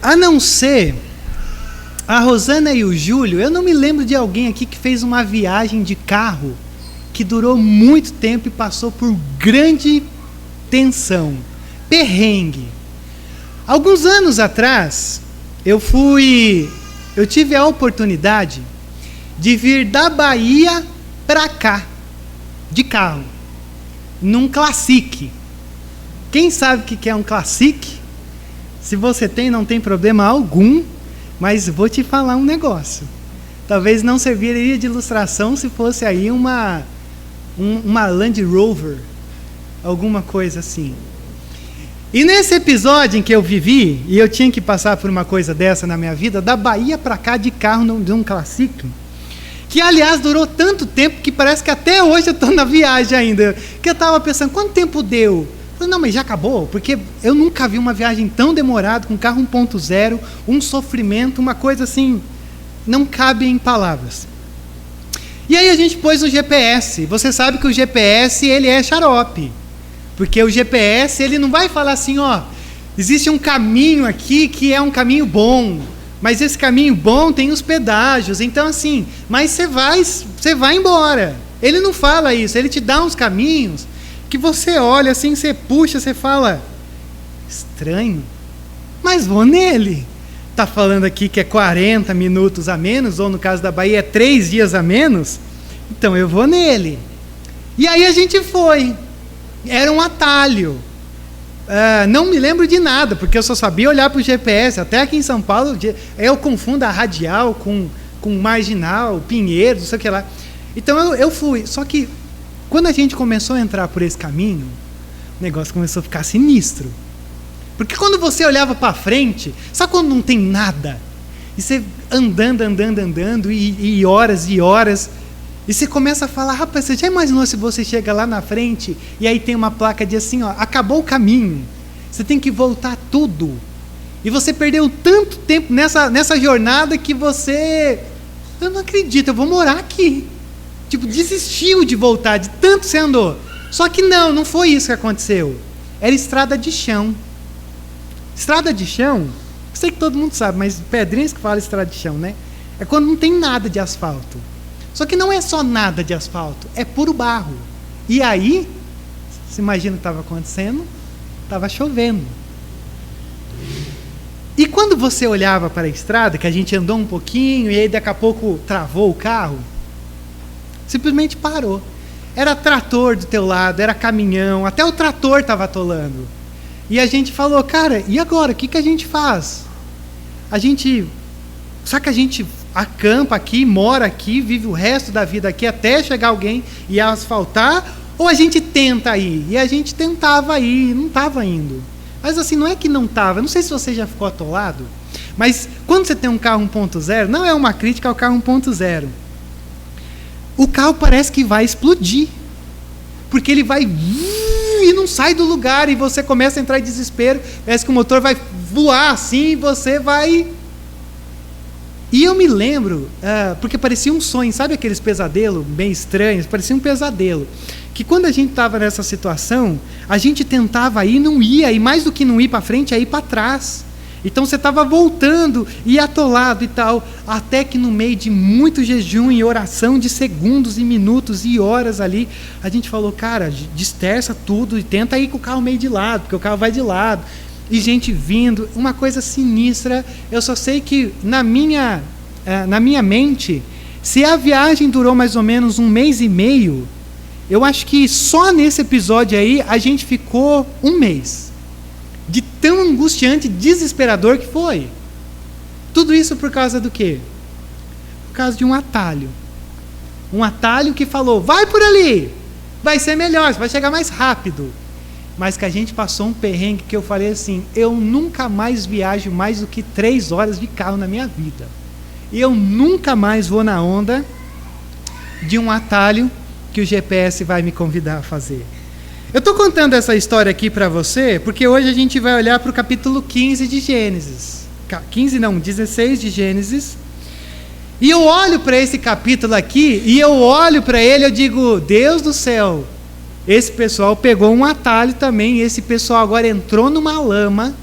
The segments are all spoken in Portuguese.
A não ser a Rosana e o Júlio, eu não me lembro de alguém aqui que fez uma viagem de carro que durou muito tempo e passou por grande tensão, perrengue. Alguns anos atrás, eu tive a oportunidade de vir da Bahia para cá, de carro, num Classic. Quem sabe o que é um Classic? Se você tem, não tem problema algum, mas vou te falar um negócio. Talvez não serviria de ilustração se fosse aí uma Land Rover, alguma coisa assim. E nesse episódio em que eu vivi, e eu tinha que passar por uma coisa dessa na minha vida, da Bahia para cá de carro num Classic, que aliás durou tanto tempo que parece que até hoje eu estou na viagem ainda, que eu estava pensando, quanto tempo deu? Eu falei, não, mas já acabou, porque eu nunca vi uma viagem tão demorada, com carro 1.0, um sofrimento, uma coisa assim, não cabe em palavras. E aí a gente pôs o GPS. Você sabe que o GPS, ele é xarope. Porque o GPS, ele não vai falar assim, ó, existe um caminho aqui que é um caminho bom, mas esse caminho bom tem os pedágios, então assim, mas você vai embora. Ele não fala isso, ele te dá uns caminhos que você olha assim, você puxa, você fala, estranho, mas vou nele. Está falando aqui que é 40 minutos a menos, ou no caso da Bahia é 3 dias a menos, então eu vou nele. E aí a gente foi. Era um atalho. Não me lembro de nada, porque eu só sabia olhar para o GPS. Até aqui em São Paulo, eu confundo a radial com marginal, Pinheiro, não sei o que lá. Então eu fui. Só que quando a gente começou a entrar por esse caminho, o negócio começou a ficar sinistro. Porque quando você olhava para frente, sabe quando não tem nada? E você andando, e horas e horas, e você começa a falar, rapaz, você já imaginou se você chega lá na frente, e aí tem uma placa de assim, ó, acabou o caminho, você tem que voltar tudo. E você perdeu tanto tempo nessa jornada que você, eu não acredito, eu vou morar aqui. Tipo, desistiu de voltar, de tanto você andou. Só que não foi isso que aconteceu. Era estrada de chão. Estrada de chão, sei que todo mundo sabe, mas pedrinhas que fala estrada de chão, né? É quando não tem nada de asfalto. Só que não é só nada de asfalto, é puro barro. E aí, você imagina o que estava acontecendo? Estava chovendo. E quando você olhava para a estrada, que a gente andou um pouquinho, e aí daqui a pouco travou o carro, simplesmente parou. Era trator do teu lado, era caminhão, até o trator estava atolando. E a gente falou, cara, e agora? O que a gente faz? Será que a gente acampa aqui, mora aqui, vive o resto da vida aqui até chegar alguém e asfaltar? Ou a gente tenta ir? E a gente tentava ir, não estava indo. Mas assim, não é que não estava, não sei se você já ficou atolado, mas quando você tem um carro 1.0, não é uma crítica ao carro 1.0, o carro parece que vai explodir, porque ele vai e não sai do lugar, e você começa a entrar em desespero, parece que o motor vai voar assim, e você vai... E eu me lembro, porque parecia um sonho, sabe aqueles pesadelos bem estranhos? Parecia um pesadelo, que quando a gente estava nessa situação, a gente tentava ir, não ia, e mais do que não ir para frente, é ir para trás. Então você estava voltando e atolado e tal, até que no meio de muito jejum e oração de segundos e minutos e horas ali, a gente falou, cara, dispersa tudo e tenta ir com o carro meio de lado, porque o carro vai de lado, e gente vindo, uma coisa sinistra. Eu só sei que na minha mente, se a viagem durou mais ou menos 1 mês e meio, eu acho que só nesse episódio aí a gente ficou 1 mês. De tão angustiante, desesperador que foi. Tudo isso por causa do quê? Por causa de um atalho. Um atalho que falou, vai por ali, vai ser melhor, você vai chegar mais rápido. Mas que a gente passou um perrengue que eu falei assim, eu nunca mais viajo mais do que 3 horas de carro na minha vida. E eu nunca mais vou na onda de um atalho que o GPS vai me convidar a fazer. Eu estou contando essa história aqui para você, porque hoje a gente vai olhar para o capítulo 15 de Gênesis. 16 de Gênesis. E eu olho para esse capítulo aqui, e eu olho para ele e eu digo, Deus do céu, esse pessoal pegou um atalho também, e esse pessoal agora entrou numa lama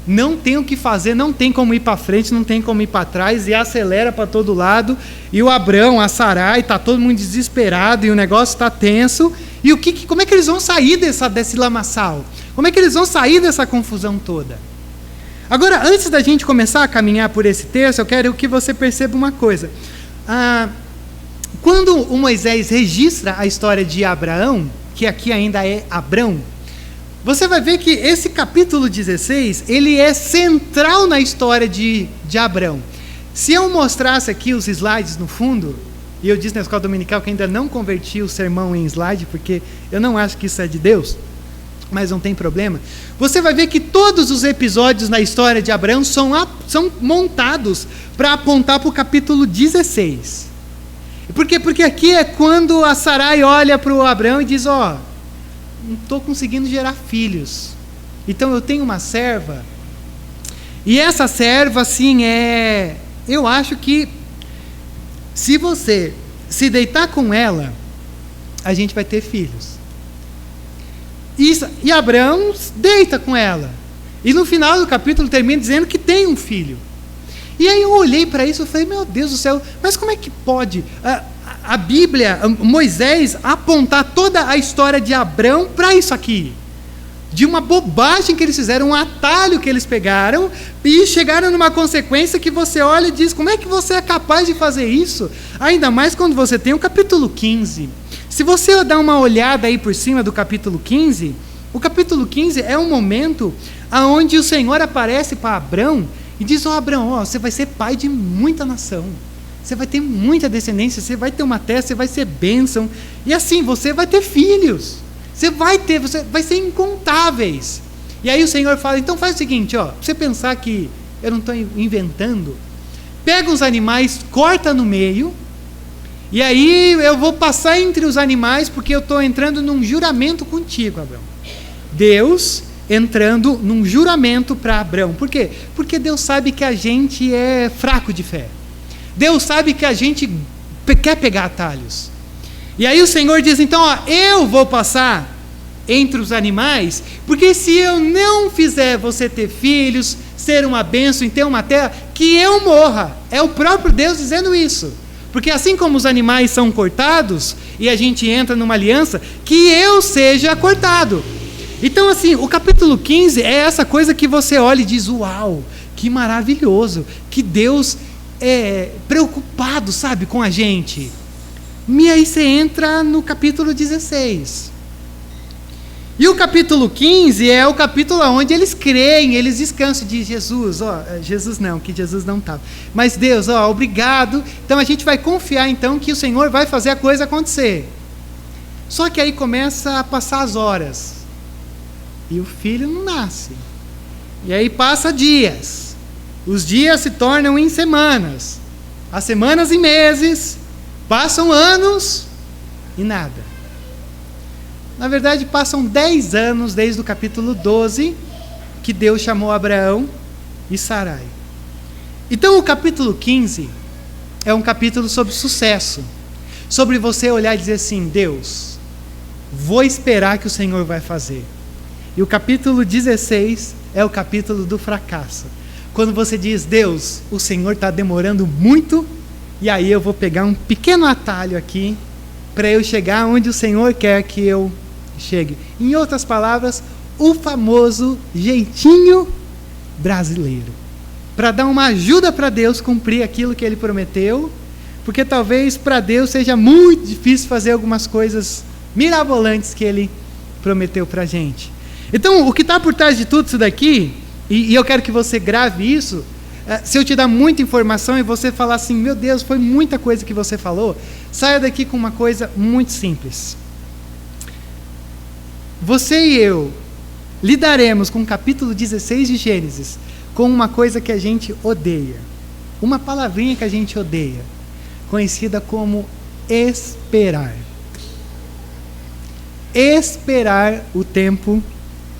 não tem o que fazer, não tem como ir para frente, não tem como ir para trás, e acelera para todo lado, e o Abrão, a Sarai, está todo mundo desesperado, e o negócio está tenso, e como é que eles vão sair desse lamaçal? Como é que eles vão sair dessa confusão toda? Agora, antes da gente começar a caminhar por esse texto, eu quero que você perceba uma coisa. Quando o Moisés registra a história de Abraão, que aqui ainda é Abrão, você vai ver que esse capítulo 16, ele é central na história de Abrão. Se eu mostrasse aqui os slides no fundo, e eu disse na escola dominical que ainda não converti o sermão em slide, porque eu não acho que isso é de Deus, mas não tem problema. Você vai ver que todos os episódios na história de Abraão são montados para apontar para o capítulo 16. Por quê? Porque aqui é quando a Sarai olha para o Abraão e diz, não estou conseguindo gerar filhos. Então eu tenho uma serva. E essa serva, assim, eu acho que se você se deitar com ela, a gente vai ter filhos. E Abraão deita com ela. E no final do capítulo termina dizendo que tem um filho. E aí eu olhei para isso e falei, meu Deus do céu, mas como é que pode a Bíblia, Moisés, apontar toda a história de Abrão para isso aqui? De uma bobagem que eles fizeram, um atalho que eles pegaram e chegaram numa consequência que você olha e diz, como é que você é capaz de fazer isso? Ainda mais quando você tem o capítulo 15. Se você dar uma olhada aí por cima do capítulo 15, o capítulo 15 é um momento onde o Senhor aparece para Abrão e diz, Abrão, você vai ser pai de muita nação. Você vai ter muita descendência, você vai ter uma terra, você vai ser bênção. E assim, você vai ter filhos. Você vai ser incontáveis. E aí o Senhor fala, então faz o seguinte, pra você pensar que eu não estou inventando, pega os animais, corta no meio, e aí eu vou passar entre os animais, porque eu estou entrando num juramento contigo, Abrão. Deus entrando num juramento para Abrão. Por quê? Porque Deus sabe que a gente é fraco de fé. Deus sabe que a gente quer pegar atalhos. E aí o Senhor diz, então, eu vou passar entre os animais, porque se eu não fizer você ter filhos, ser uma bênção e ter uma terra, que eu morra. É o próprio Deus dizendo isso. Porque assim como os animais são cortados, e a gente entra numa aliança, que eu seja cortado. Então, assim, o capítulo 15 é essa coisa que você olha e diz, uau, que maravilhoso, que Deus é preocupado, sabe, com a gente. E aí você entra no capítulo 16. E o capítulo 15 é o capítulo onde eles creem, eles descansam de Jesus. Jesus não, que Jesus não estava. Mas Deus, obrigado. Então a gente vai confiar então que o Senhor vai fazer a coisa acontecer. Só que aí começa a passar as horas. E o filho não nasce. E aí passa dias. Os dias se tornam em semanas. As semanas em meses. Passam anos e nada. Na verdade, passam 10 anos desde o capítulo 12, que Deus chamou Abraão e Sarai. Então, o capítulo 15 é um capítulo sobre sucesso. Sobre você olhar e dizer assim, Deus, vou esperar que o Senhor vai fazer. E o capítulo 16 é o capítulo do fracasso. Quando você diz, Deus, o Senhor está demorando muito, e aí eu vou pegar um pequeno atalho aqui, para eu chegar onde o Senhor quer que eu chegue. Em outras palavras, o famoso jeitinho brasileiro. Para dar uma ajuda para Deus cumprir aquilo que Ele prometeu, porque talvez para Deus seja muito difícil fazer algumas coisas mirabolantes que Ele prometeu para a gente. Então, o que está por trás de tudo isso daqui, e eu quero que você grave isso, se eu te dar muita informação e você falar assim, meu Deus, foi muita coisa que você falou, saia daqui com uma coisa muito simples. Você e eu lidaremos com o capítulo 16 de Gênesis com uma coisa que a gente odeia. Uma palavrinha que a gente odeia, conhecida como esperar. Esperar o tempo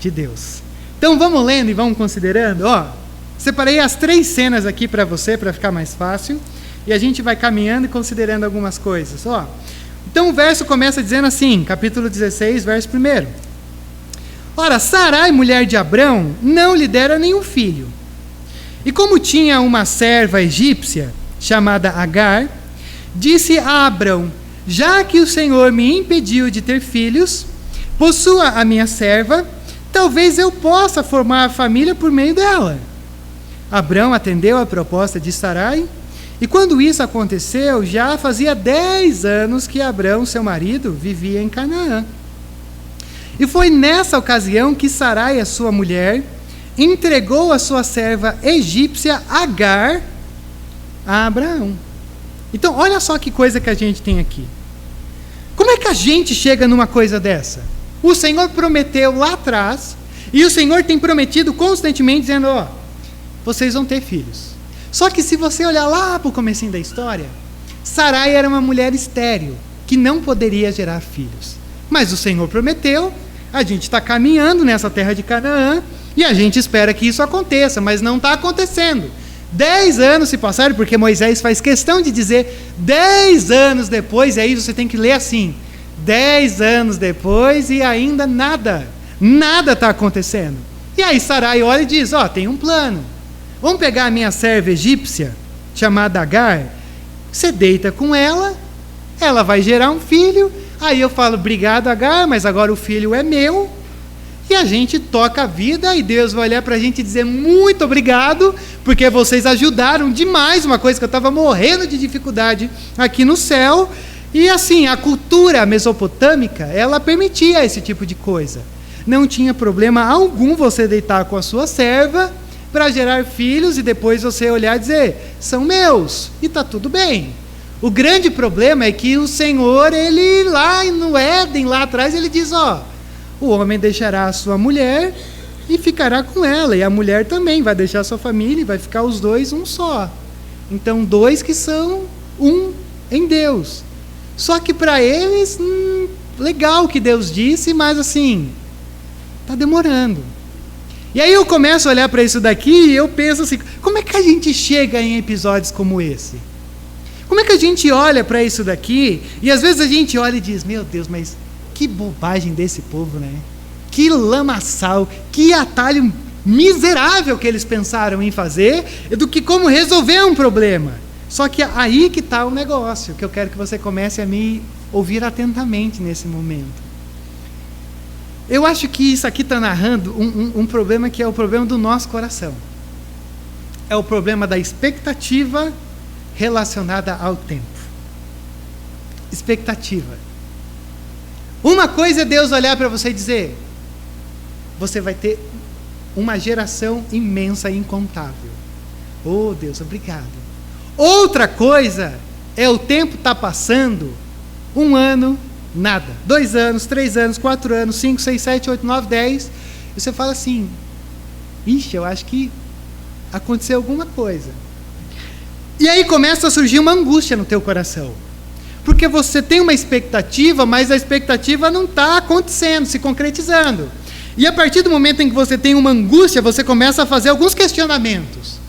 de Deus. Então vamos lendo e vamos considerando. Separei as 3 cenas aqui para você, para ficar mais fácil, e a gente vai caminhando e considerando algumas coisas. Então o verso começa dizendo assim, capítulo 16, verso 1. Ora, Sarai, mulher de Abrão, não lhe dera nenhum filho. E como tinha uma serva egípcia, chamada Agar, disse a Abrão: já que o Senhor me impediu de ter filhos, possua a minha serva, talvez eu possa formar a família por meio dela. Abrão atendeu à proposta de Sarai, e quando isso aconteceu, já fazia 10 anos que Abrão, seu marido, vivia em Canaã. E foi nessa ocasião que Sarai, a sua mulher, entregou a sua serva egípcia Agar a Abraão. Então, olha só que coisa que a gente tem aqui. Como é que a gente chega numa coisa dessa? O Senhor prometeu lá atrás, e o Senhor tem prometido constantemente, dizendo, ó, vocês vão ter filhos. Só que se você olhar lá para o comecinho da história, Sarai era uma mulher estéril, que não poderia gerar filhos. Mas o Senhor prometeu, a gente está caminhando nessa terra de Canaã, e a gente espera que isso aconteça, mas não está acontecendo. 10 anos se passaram, porque Moisés faz questão de dizer 10 anos depois, e aí você tem que ler assim, 10 anos depois e ainda nada está acontecendo. E aí Sarai olha e diz, ó, tem um plano. Vamos pegar a minha serva egípcia, chamada Agar, você deita com ela vai gerar um filho, aí eu falo, obrigado Agar, mas agora o filho é meu, e a gente toca a vida, e Deus vai olhar para a gente e dizer, muito obrigado, porque vocês ajudaram demais, uma coisa que eu estava morrendo de dificuldade aqui no céu, e assim, a cultura mesopotâmica, ela permitia esse tipo de coisa. Não tinha problema algum você deitar com a sua serva, para gerar filhos e depois você olhar e dizer, são meus, e está tudo bem. O grande problema é que o Senhor, ele lá no Éden, lá atrás, ele diz, ó, o homem deixará a sua mulher e ficará com ela, e a mulher também vai deixar a sua família e vai ficar os dois um só. Então, 2 que são um em Deus. Só que para eles, legal o que Deus disse, mas assim, está demorando. E aí eu começo a olhar para isso daqui e eu penso assim, como é que a gente chega em episódios como esse? Como é que a gente olha para isso daqui e às vezes a gente olha e diz, meu Deus, mas que bobagem desse povo, né? Que lamaçal, que atalho miserável que eles pensaram em fazer do que como resolver um problema. Só que aí que está o negócio, que eu quero que você comece a me ouvir atentamente nesse momento. Eu acho que isso aqui está narrando um problema que é o problema do nosso coração. É o problema da expectativa relacionada ao tempo. Expectativa. Uma coisa é Deus olhar para você e dizer, você vai ter uma geração imensa e incontável. Oh Deus, obrigado. Outra coisa é o tempo estar passando, 1 ano, nada. 2 anos, 3 anos, 4 anos, 5, 6, 7, 8, 9, 10. E você fala assim, ixi, eu acho que aconteceu alguma coisa. E aí começa a surgir uma angústia no teu coração. Porque você tem uma expectativa, mas a expectativa não está acontecendo, se concretizando. E a partir do momento em que você tem uma angústia, você começa a fazer alguns questionamentos.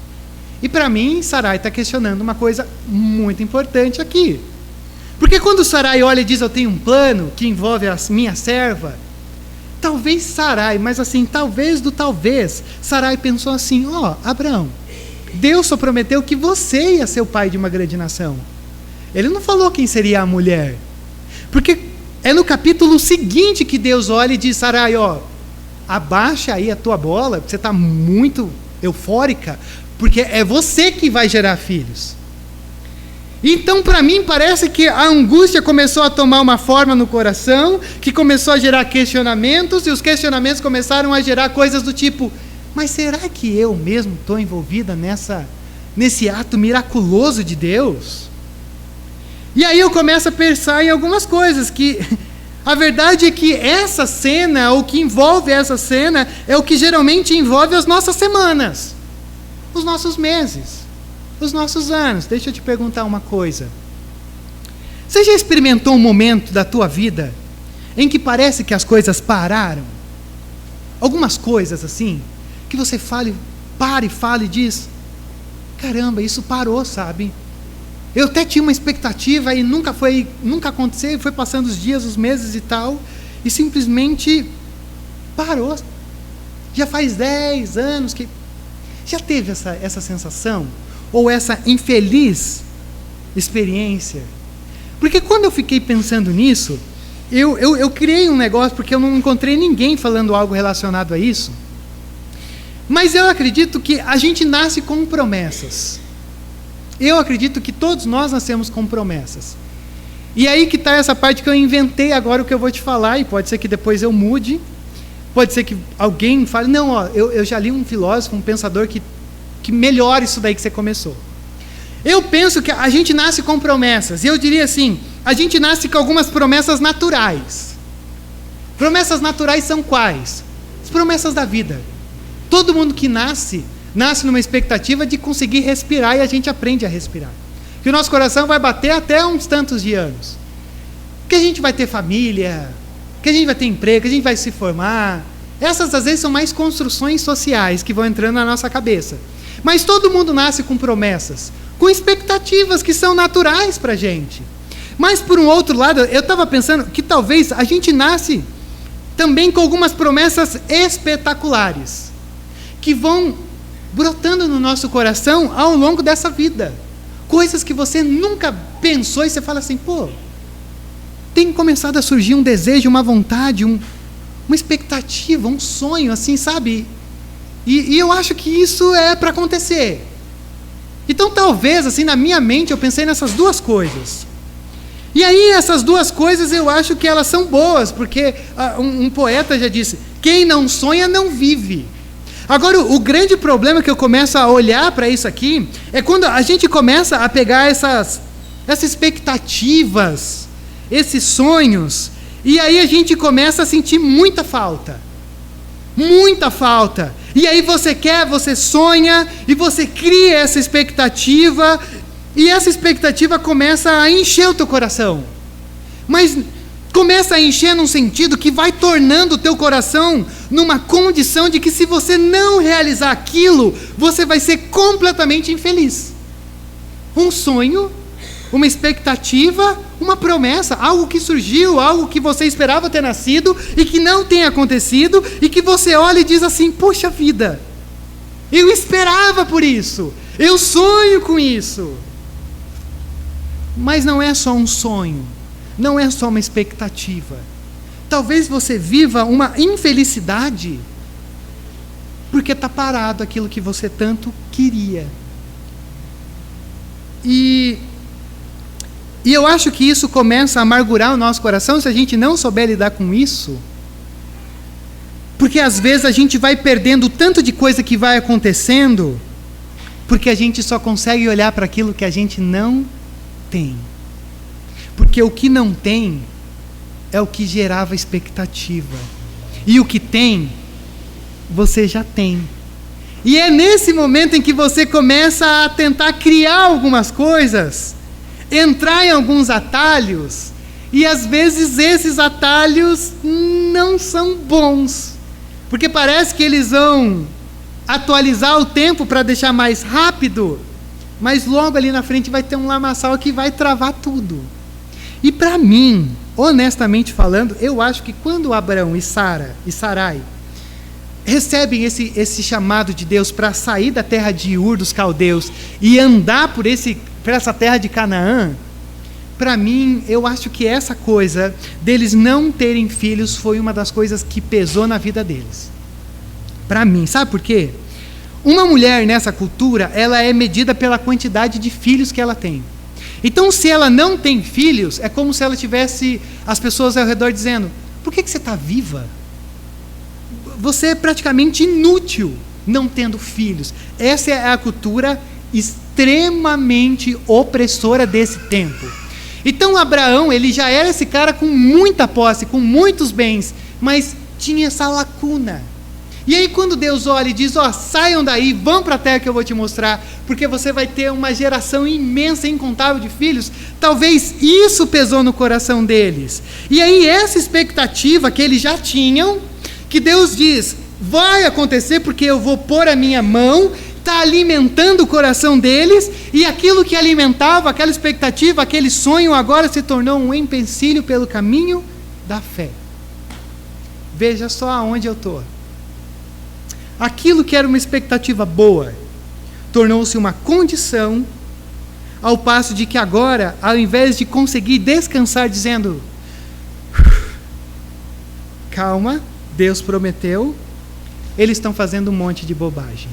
E para mim, Sarai está questionando uma coisa muito importante aqui. Porque quando Sarai olha e diz, eu tenho um plano que envolve a minha serva, talvez Sarai, mas assim, talvez, Sarai pensou assim, ó, Abraão, Deus só prometeu que você ia ser o pai de uma grande nação. Ele não falou quem seria a mulher. Porque é no capítulo seguinte que Deus olha e diz, Sarai, ó, abaixa aí a tua bola, você está muito eufórica, porque é você que vai gerar filhos. Então, para mim, parece que a angústia começou a tomar uma forma no coração, que começou a gerar questionamentos, e os questionamentos começaram a gerar coisas do tipo, mas será que eu mesmo estou envolvida nesse ato miraculoso de Deus? E aí eu começo a pensar em algumas coisas, que a verdade é que essa cena, o que envolve essa cena, é o que geralmente envolve as nossas semanas, os nossos meses, os nossos anos. Deixa eu te perguntar uma coisa. Você já experimentou um momento da tua vida em que parece que as coisas pararam? Algumas coisas assim, que você para e fala e diz, caramba, isso parou, sabe? Eu até tinha uma expectativa e nunca aconteceu, foi passando os dias, os meses e tal, e simplesmente Parou. Já faz 10 anos que... Já teve essa sensação? Ou essa infeliz experiência? Porque quando eu fiquei pensando nisso, eu criei um negócio, porque eu não encontrei ninguém falando algo relacionado a isso. Mas eu acredito que a gente nasce com promessas. Eu acredito que todos nós nascemos com promessas. E aí que está essa parte que eu inventei agora o que eu vou te falar, e pode ser que depois eu mude, pode ser que alguém fale, não, ó, eu já li um filósofo, um pensador que melhora isso daí que você começou. Eu penso que a gente nasce com promessas, e eu diria assim, a gente nasce com algumas promessas naturais. Promessas naturais são quais? As promessas da vida. Todo mundo que nasce numa expectativa de conseguir respirar, e a gente aprende a respirar. Que o nosso coração vai bater até uns tantos de anos. Que a gente vai ter família, que a gente vai ter emprego, que a gente vai se formar. Essas, às vezes, são mais construções sociais que vão entrando na nossa cabeça. Mas todo mundo nasce com promessas, com expectativas que são naturais para a gente. Mas, por um outro lado, eu estava pensando que talvez a gente nasce também com algumas promessas espetaculares, que vão brotando no nosso coração ao longo dessa vida. Coisas que você nunca pensou e você fala assim, pô, tem começado a surgir um desejo, uma vontade, uma expectativa, um sonho, assim, sabe? E eu acho que isso é para acontecer. Então, talvez, assim, na minha mente, eu pensei nessas duas coisas. E aí, essas duas coisas, eu acho que elas são boas, porque um poeta já disse, quem não sonha, não vive. Agora, o grande problema que eu começo a olhar para isso aqui, é quando a gente começa a pegar essas expectativas, esses sonhos, e aí a gente começa a sentir muita falta. Muita falta. E aí você quer, você sonha, e você cria essa expectativa, e essa expectativa começa a encher o teu coração. Mas começa a encher num sentido que vai tornando o teu coração numa condição de que se você não realizar aquilo, você vai ser completamente infeliz. Um sonho, uma expectativa, uma promessa, algo que surgiu, algo que você esperava ter nascido e que não tem acontecido, e que você olha e diz assim, poxa vida, eu esperava por isso, eu sonho com isso. Mas não é só um sonho, não é só uma expectativa. Talvez você viva uma infelicidade porque está parado aquilo que você tanto queria. E eu acho que isso começa a amargurar o nosso coração se a gente não souber lidar com isso. Porque às vezes a gente vai perdendo tanto de coisa que vai acontecendo, porque a gente só consegue olhar para aquilo que a gente não tem. Porque o que não tem é o que gerava expectativa. E o que tem, você já tem. E é nesse momento em que você começa a tentar criar algumas coisas, entrar em alguns atalhos, e às vezes esses atalhos não são bons. Porque parece que eles vão atualizar o tempo para deixar mais rápido, mas logo ali na frente vai ter um lamaçal que vai travar tudo. E para mim, honestamente falando, eu acho que quando Abraão e Sarai recebem esse chamado de Deus para sair da terra de Ur dos caldeus e andar por essa terra de Canaã, para mim, eu acho que essa coisa deles não terem filhos foi uma das coisas que pesou na vida deles. Para mim, sabe por quê? Uma mulher nessa cultura, ela é medida pela quantidade de filhos que ela tem. Então, se ela não tem filhos, é como se ela tivesse as pessoas ao redor dizendo, por que você está viva? Você é praticamente inútil não tendo filhos. Essa é a cultura extremamente opressora desse tempo. Então, Abraão, ele já era esse cara com muita posse, com muitos bens, mas tinha essa lacuna. E aí quando Deus olha e diz, saiam daí, vão para a terra que eu vou te mostrar, porque você vai ter uma geração imensa, incontável de filhos, talvez isso pesou no coração deles. E aí essa expectativa que eles já tinham, que Deus diz, vai acontecer porque eu vou pôr a minha mão, está alimentando o coração deles, e aquilo que alimentava, aquela expectativa, aquele sonho, agora se tornou um empecilho pelo caminho da fé. Veja só aonde eu estou. Aquilo que era uma expectativa boa tornou-se uma condição, ao passo de que agora, ao invés de conseguir descansar dizendo: calma, Deus prometeu, eles estão fazendo um monte de bobagem.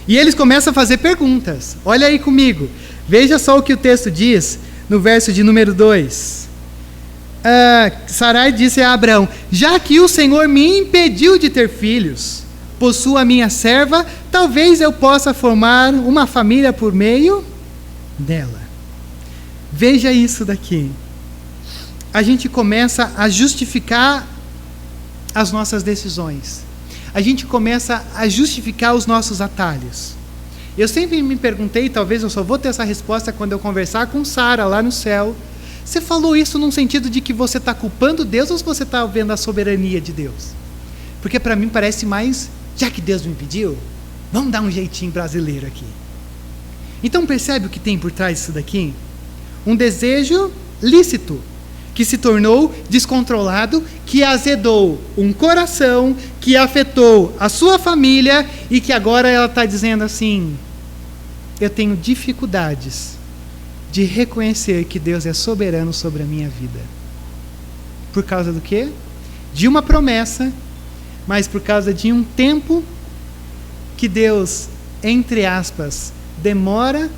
E eles começam a fazer perguntas. Olha aí comigo. Veja só o que o texto diz no verso de número 2. Sarai disse a Abraão: já que o Senhor me impediu de ter filhos, possuo a minha serva, talvez eu possa formar uma família por meio dela. Veja isso daqui. A gente começa a justificar as nossas decisões. A gente começa a justificar os nossos atalhos. Eu sempre me perguntei, talvez eu só vou ter essa resposta quando eu conversar com Sara lá no céu. Você falou isso num sentido de que você está culpando Deus ou você está vendo a soberania de Deus? Porque para mim parece mais, já que Deus me pediu, vamos dar um jeitinho brasileiro aqui. Então percebe o que tem por trás disso daqui? Um desejo lícito, que se tornou descontrolado, que azedou um coração, que afetou a sua família e que agora ela está dizendo assim: eu tenho dificuldades de reconhecer que Deus é soberano sobre a minha vida. Por causa do quê? De uma promessa, mas por causa de um tempo que Deus, entre aspas, demora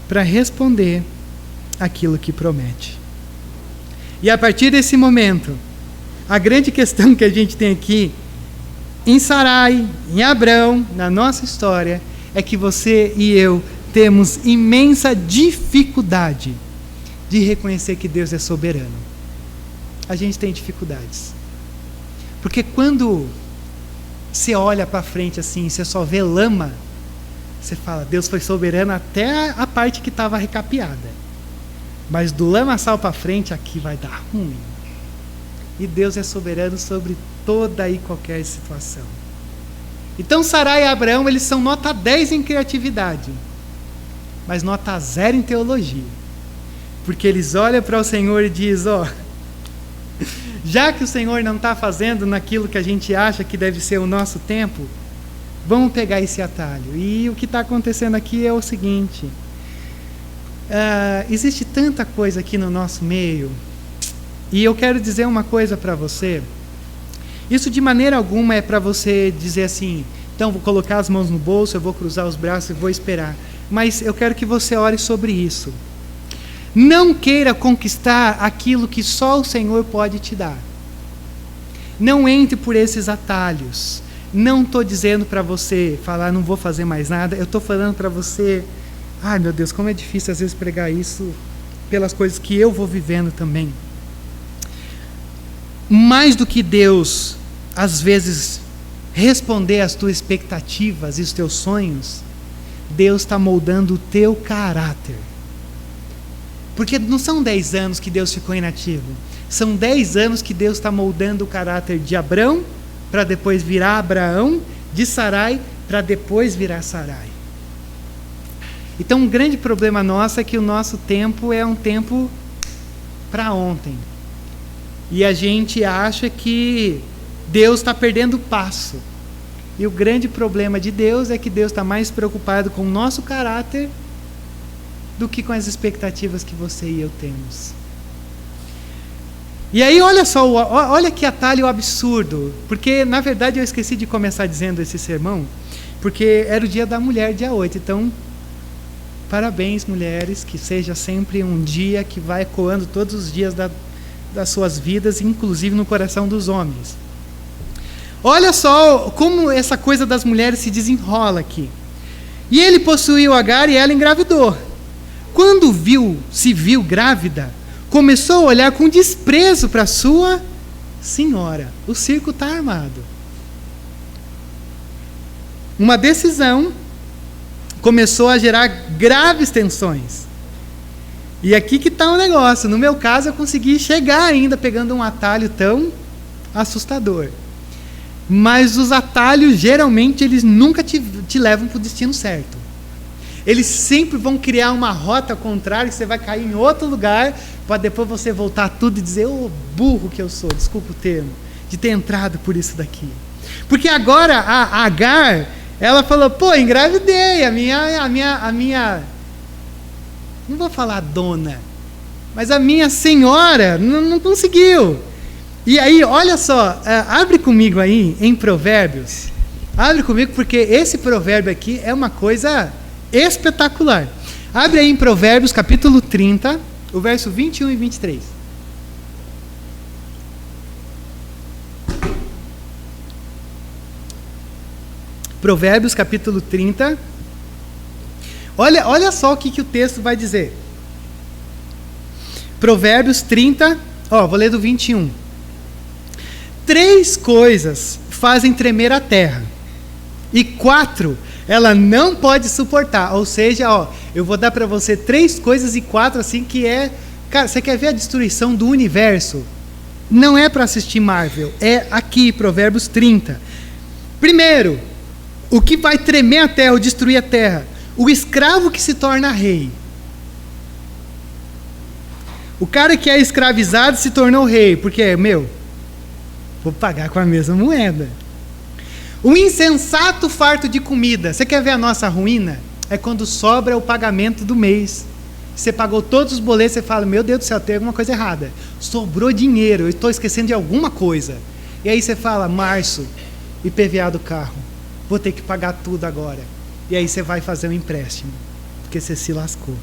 para responder aquilo que promete. E a partir desse momento, a grande questão que a gente tem aqui, em Sarai, em Abrão, na nossa história, é que você e eu temos imensa dificuldade de reconhecer que Deus é soberano. A gente tem dificuldades. Porque quando você olha para frente assim, você só vê lama, você fala: Deus foi soberano até a parte que estava recapeada. Mas do lamaçal para frente, aqui vai dar ruim. E Deus é soberano sobre toda e qualquer situação. Então Sarai e Abraão, eles são nota 10 em criatividade, mas nota 0 em teologia. Porque eles olham para o Senhor e dizem: já que o Senhor não está fazendo naquilo que a gente acha que deve ser o nosso tempo, vamos pegar esse atalho. E o que está acontecendo aqui é o seguinte: existe tanta coisa aqui no nosso meio, e eu quero dizer uma coisa para você. Isso de maneira alguma é para você dizer assim: então vou colocar as mãos no bolso, eu vou cruzar os braços e vou esperar. Mas eu quero que você ore sobre isso. Não queira conquistar aquilo que só o Senhor pode te dar. Não entre por esses atalhos. Não estou dizendo para você falar: não vou fazer mais nada. Eu estou falando para você: ai meu Deus, como é difícil às vezes pregar isso pelas coisas que eu vou vivendo também. Mais do que Deus, às vezes, responder às tuas expectativas e os teus sonhos, Deus está moldando o teu caráter. Porque não são 10 anos que Deus ficou inativo. São 10 anos que Deus está moldando o caráter de Abrão, para depois virar Abraão, de Sarai, para depois virar Sarai. Então, um grande problema nosso é que o nosso tempo é um tempo para ontem. E a gente acha que Deus está perdendo o passo. E o grande problema de Deus é que Deus está mais preocupado com o nosso caráter do que com as expectativas que você e eu temos. E aí, olha só, olha que atalho absurdo. Porque, na verdade, eu esqueci de começar dizendo esse sermão, porque era o dia da mulher, dia 8. Então, parabéns, mulheres, que seja sempre um dia que vai ecoando todos os dias das suas vidas, inclusive no coração dos homens. Olha só como essa coisa das mulheres se desenrola aqui. E ele possuiu Agar e ela engravidou. Quando se viu grávida, começou a olhar com desprezo para sua senhora. O circo está armado. Uma decisão começou a gerar graves tensões. E aqui que está o negócio. No meu caso, eu consegui chegar ainda pegando um atalho tão assustador. Mas os atalhos, geralmente, eles nunca te levam para o destino certo. eles sempre vão criar uma rota contrária, que você vai cair em outro lugar, para depois você voltar tudo e dizer, ô burro que eu sou, desculpa o termo, de ter entrado por isso daqui. Porque agora a Agar, ela falou, pô, engravidei, a minha, não vou falar dona, mas a minha senhora não conseguiu. E aí, olha só, abre comigo aí em Provérbios. Abre comigo, porque esse provérbio aqui é uma coisa espetacular. Abre aí em Provérbios, capítulo 30, o verso 21 e 23. Provérbios, capítulo 30. Olha só o que o texto vai dizer. Provérbios 30, vou ler do 21. 3 coisas fazem tremer a terra, e 4 ela não pode suportar. Ou seja, eu vou dar para você 3 coisas e 4 assim que é... Cara, você quer ver a destruição do universo? Não é para assistir Marvel, é aqui, Provérbios 30. Primeiro, o que vai tremer a terra, ou destruir a terra? O escravo que se torna rei. O cara que é escravizado se tornou rei, porque, vou pagar com a mesma moeda. O insensato farto de comida. Você quer ver a nossa ruína? É quando sobra o pagamento do mês. Você pagou todos os boletos, você fala, meu Deus do céu, tem alguma coisa errada. Sobrou dinheiro, eu estou esquecendo de alguma coisa. E aí você fala, março, IPVA do carro. Vou ter que pagar tudo agora. E aí você vai fazer um empréstimo, porque você se lascou.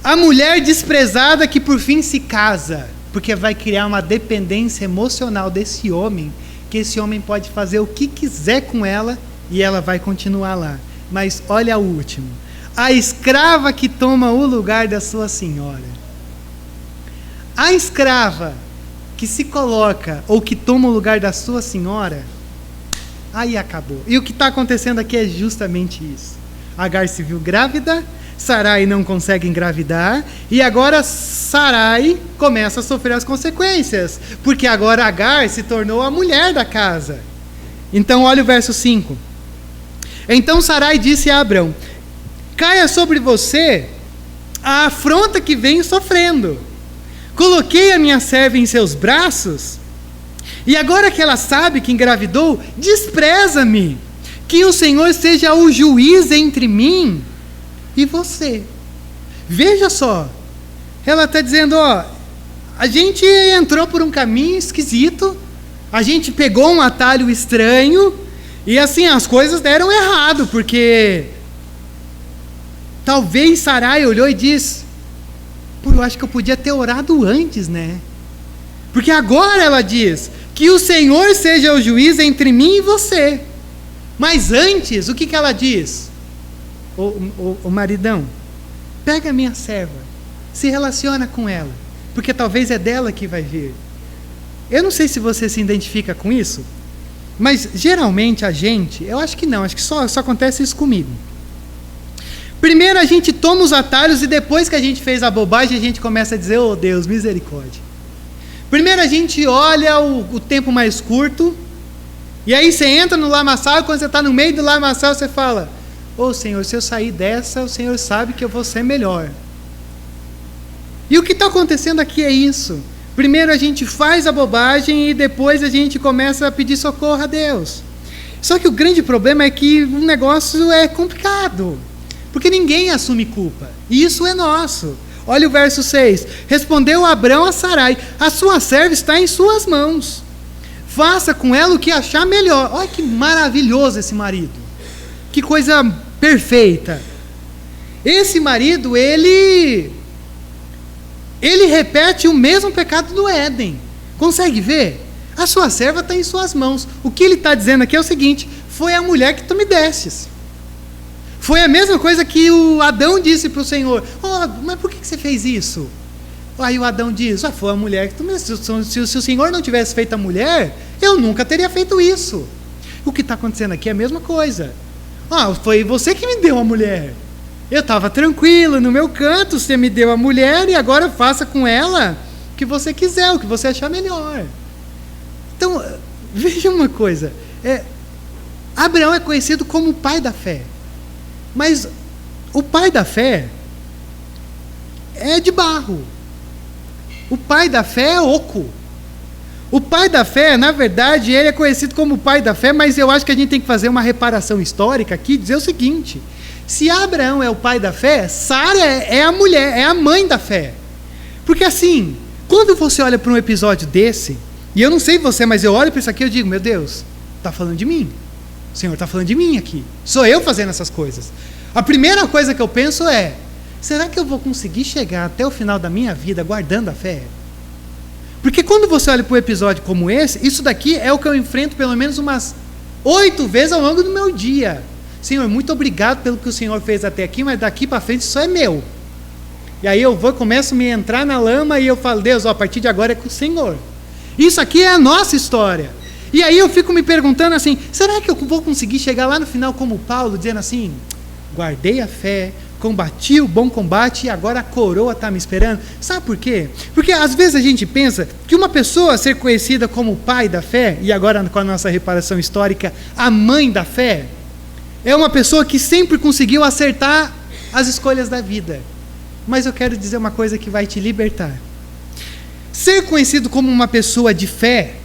A mulher desprezada que por fim se casa, porque vai criar uma dependência emocional desse homem, que esse homem pode fazer o que quiser com ela e ela vai continuar lá. Mas olha o último. A escrava que toma o lugar da sua senhora. A escrava que se coloca ou que toma o lugar da sua senhora, aí acabou. E o que está acontecendo aqui é justamente isso. Agar se viu grávida, Sarai não consegue engravidar, e agora Sarai começa a sofrer as consequências, porque agora Agar se tornou a mulher da casa. Então olha o verso 5. Então Sarai disse a Abrão, caia sobre você a afronta que venho sofrendo. Coloquei a minha serva em seus braços, e agora que ela sabe que engravidou, despreza-me. Que o Senhor seja o juiz entre mim e você. Veja só, ela está dizendo, a gente entrou por um caminho esquisito, a gente pegou um atalho estranho, e assim, as coisas deram errado, porque talvez Sarai olhou e disse, eu acho que eu podia ter orado antes, né? Porque agora ela diz, que o Senhor seja o juiz entre mim e você. Mas antes, o que ela diz? O maridão, pega a minha serva, se relaciona com ela, porque talvez é dela que vai vir. Eu não sei se você se identifica com isso, mas geralmente a gente, eu acho que não, acho que só acontece isso comigo. Primeiro a gente toma os atalhos e depois que a gente fez a bobagem, a gente começa a dizer, Deus, misericórdia. Primeiro a gente olha o tempo mais curto, e aí você entra no lamaçal, e quando você está no meio do lamaçal, você fala, Senhor, se eu sair dessa, o Senhor sabe que eu vou ser melhor. E o que está acontecendo aqui é isso. Primeiro a gente faz a bobagem e depois a gente começa a pedir socorro a Deus. Só que o grande problema é que o negócio é complicado, porque ninguém assume culpa, e isso é nosso. Olha o verso 6. Respondeu Abrão a Sarai, a sua serva está em suas mãos. Faça com ela o que achar melhor. Olha que maravilhoso esse marido. Que coisa perfeita. Esse marido, ele repete o mesmo pecado do Éden. Consegue ver? A sua serva está em suas mãos. O que ele está dizendo aqui é o seguinte, foi a mulher que tu me destes. Foi a mesma coisa que o Adão disse para o Senhor, mas por que você fez isso? Aí o Adão diz, foi a mulher que tu me destes. Se o Senhor não tivesse feito a mulher, eu nunca teria feito isso. O que está acontecendo aqui é a mesma coisa. Foi você que me deu a mulher. Eu estava tranquilo no meu canto, você me deu a mulher e agora faça com ela o que você quiser, o que você achar melhor. Então, veja uma coisa. Abraão é conhecido como o pai da fé. Mas o pai da fé é de barro. O pai da fé é oco. O pai da fé, na verdade, ele é conhecido como o pai da fé, mas eu acho que a gente tem que fazer uma reparação histórica aqui e dizer o seguinte: se Abraão é o pai da fé, Sara é a mulher, é a mãe da fé. Porque assim, quando você olha para um episódio desse, e eu não sei você, mas eu olho para isso aqui e eu digo, meu Deus, está falando de mim. O Senhor está falando de mim aqui. Sou eu fazendo essas coisas. A primeira coisa que eu penso é, será que eu vou conseguir chegar até o final da minha vida guardando a fé? Porque quando você olha para um episódio como esse, isso daqui é o que eu enfrento pelo menos umas 8 vezes ao longo do meu dia. Senhor, muito obrigado pelo que o Senhor fez até aqui, mas daqui para frente isso é meu. E aí eu começo a me entrar na lama e eu falo, Deus, a partir de agora é com o Senhor. Isso aqui é a nossa história. E aí eu fico me perguntando assim, será que eu vou conseguir chegar lá no final como Paulo, dizendo assim, guardei a fé, combati o bom combate e agora a coroa está me esperando? Sabe por quê? Porque às vezes a gente pensa que uma pessoa ser conhecida como o pai da fé, e agora com a nossa reparação histórica, a mãe da fé, é uma pessoa que sempre conseguiu acertar as escolhas da vida. Mas eu quero dizer uma coisa que vai te libertar. Ser conhecido como uma pessoa de fé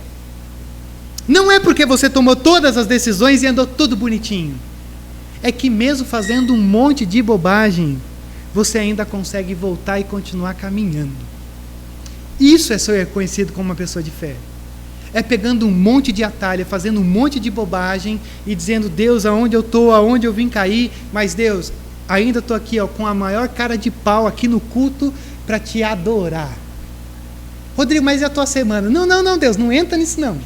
não é porque você tomou todas as decisões e andou tudo bonitinho. É que mesmo fazendo um monte de bobagem, você ainda consegue voltar e continuar caminhando. Isso é ser conhecido como uma pessoa de fé. É pegando um monte de atalho, fazendo um monte de bobagem e dizendo, Deus, aonde eu estou, aonde eu vim cair, mas Deus, ainda estou aqui com a maior cara de pau aqui no culto para te adorar. Rodrigo, mas e a tua semana? Não, Deus, não entra nisso não.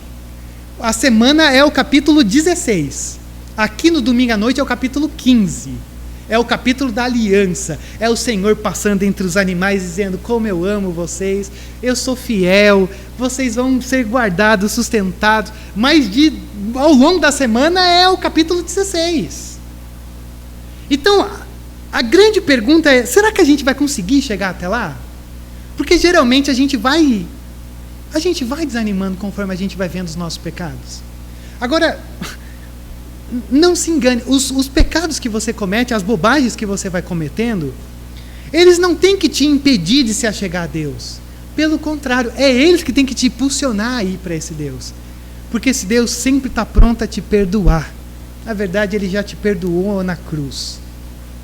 A semana é o capítulo 16. Aqui no domingo à noite é o capítulo 15. É o capítulo da aliança. É o Senhor passando entre os animais dizendo, como eu amo vocês, eu sou fiel, vocês vão ser guardados, sustentados. Mas ao longo da semana é o capítulo 16. Então, a grande pergunta é, será que a gente vai conseguir chegar até lá? Porque geralmente a gente vai desanimando conforme a gente vai vendo os nossos pecados. Agora, não se engane, os pecados que você comete, as bobagens que você vai cometendo, eles não têm que te impedir de se achegar a Deus. Pelo contrário, é eles que têm que te impulsionar a ir para esse Deus. Porque esse Deus sempre está pronto a te perdoar. Na verdade, Ele já te perdoou na cruz.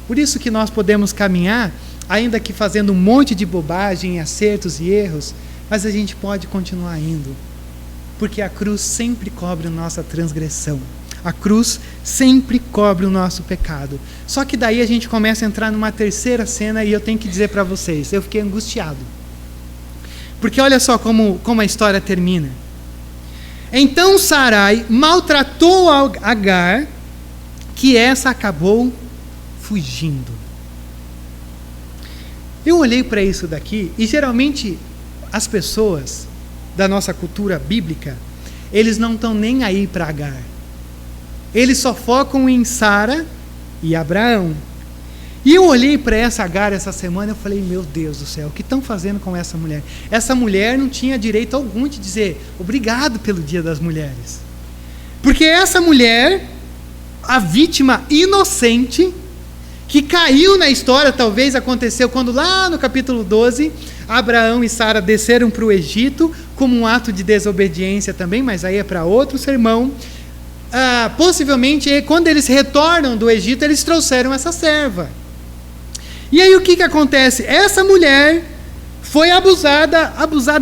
Por isso que nós podemos caminhar, ainda que fazendo um monte de bobagem, acertos e erros, mas a gente pode continuar indo. Porque a cruz sempre cobre a nossa transgressão. A cruz sempre cobre o nosso pecado. Só que daí a gente começa a entrar numa terceira cena e eu tenho que dizer para vocês, eu fiquei angustiado. Porque olha só como a história termina. Então Sarai maltratou Agar, que essa acabou fugindo. Eu olhei para isso daqui e geralmente as pessoas da nossa cultura bíblica, eles não estão nem aí para Agar. Eles só focam em Sara e Abraão. E eu olhei para essa Agar essa semana e eu falei, meu Deus do céu, o que estão fazendo com essa mulher? Essa mulher não tinha direito algum de dizer, obrigado pelo Dia das Mulheres. Porque essa mulher, a vítima inocente, que caiu na história, talvez aconteceu quando lá no capítulo 12, Abraão e Sara desceram para o Egito, como um ato de desobediência também, mas aí é para outro sermão. Possivelmente, quando eles retornam do Egito, eles trouxeram essa serva. E aí o que acontece? Essa mulher foi abusada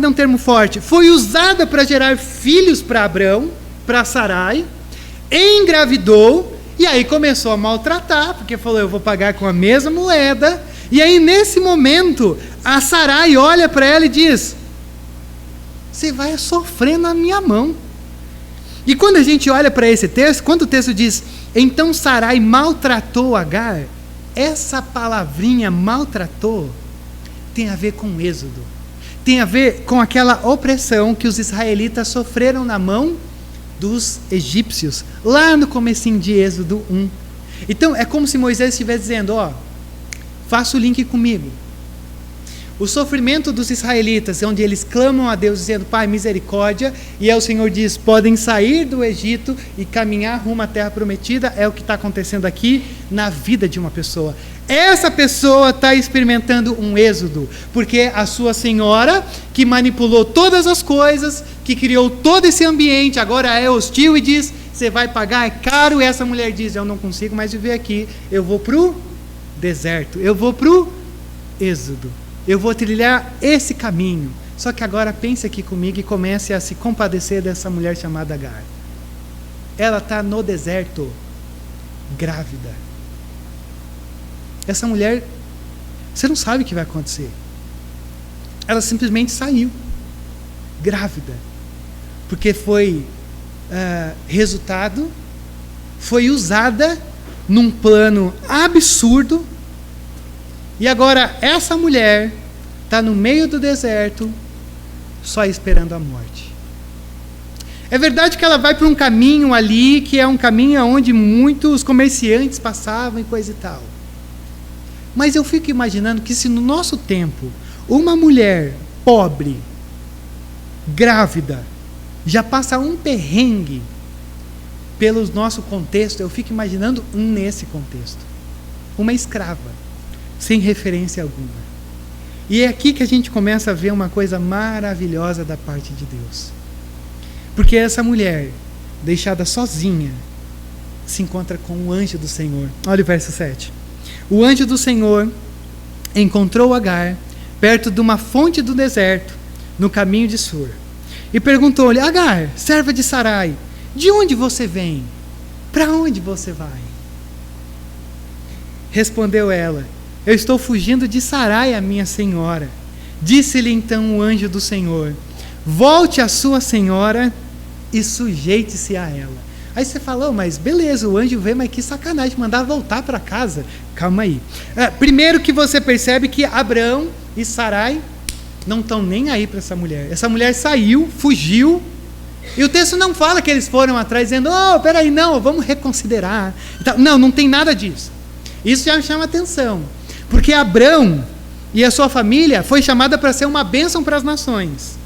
é um termo forte, foi usada para gerar filhos para Abraão, para Sarai, engravidou, e aí começou a maltratar, porque falou, eu vou pagar com a mesma moeda. E aí nesse momento, a Sarai olha para ela e diz, você vai sofrer na minha mão. E quando a gente olha para esse texto, quando o texto diz, então Sarai maltratou Agar, essa palavrinha maltratou tem a ver com Êxodo. Tem a ver com aquela opressão que os israelitas sofreram na mão dos egípcios, lá no comecinho de Êxodo 1. Então é como se Moisés estivesse dizendo, faça o link comigo. O sofrimento dos israelitas, onde eles clamam a Deus dizendo, Pai, misericórdia, e aí o Senhor diz, podem sair do Egito e caminhar rumo à terra prometida, é o que está acontecendo aqui na vida de uma pessoa. Essa pessoa está experimentando um êxodo, porque a sua senhora, que manipulou todas as coisas, que criou todo esse ambiente, agora é hostil e diz, você vai pagar, é caro, e essa mulher diz, eu não consigo mais viver aqui, eu vou para o deserto, eu vou para o êxodo. Eu vou trilhar esse caminho. Só que agora pense aqui comigo e comece a se compadecer dessa mulher chamada Agar. Ela está no deserto, grávida. Essa mulher, você não sabe o que vai acontecer. Ela simplesmente saiu, grávida. Porque foi resultado, foi usada num plano absurdo. E agora essa mulher está no meio do deserto, só esperando a morte. É verdade que ela vai para um caminho ali, que é um caminho onde muitos comerciantes passavam e coisa e tal. Mas eu fico imaginando que se no nosso tempo, uma mulher pobre, grávida, já passa um perrengue pelo nosso contexto, eu fico imaginando nesse contexto. Uma escrava. Sem referência alguma. E é aqui que a gente começa a ver uma coisa maravilhosa da parte de Deus. Porque essa mulher, deixada sozinha, se encontra com o anjo do Senhor. Olha o verso 7. O anjo do Senhor encontrou Agar perto de uma fonte do deserto, no caminho de Sur. E perguntou-lhe, Agar, serva de Sarai, de onde você vem? Para onde você vai? Respondeu ela, eu estou fugindo de Sarai, a minha senhora. Disse-lhe então o anjo do Senhor, volte a sua senhora e sujeite-se a ela. Aí você falou, mas beleza, o anjo veio, mas que sacanagem, mandar voltar para casa. Calma aí. Primeiro que você percebe que Abrão e Sarai não estão nem aí para essa mulher. Essa mulher saiu, fugiu, e o texto não fala que eles foram atrás dizendo, peraí, não, vamos reconsiderar. Não, não tem nada disso. Isso já me chama atenção. Porque Abrão e a sua família foi chamada para ser uma bênção para as nações.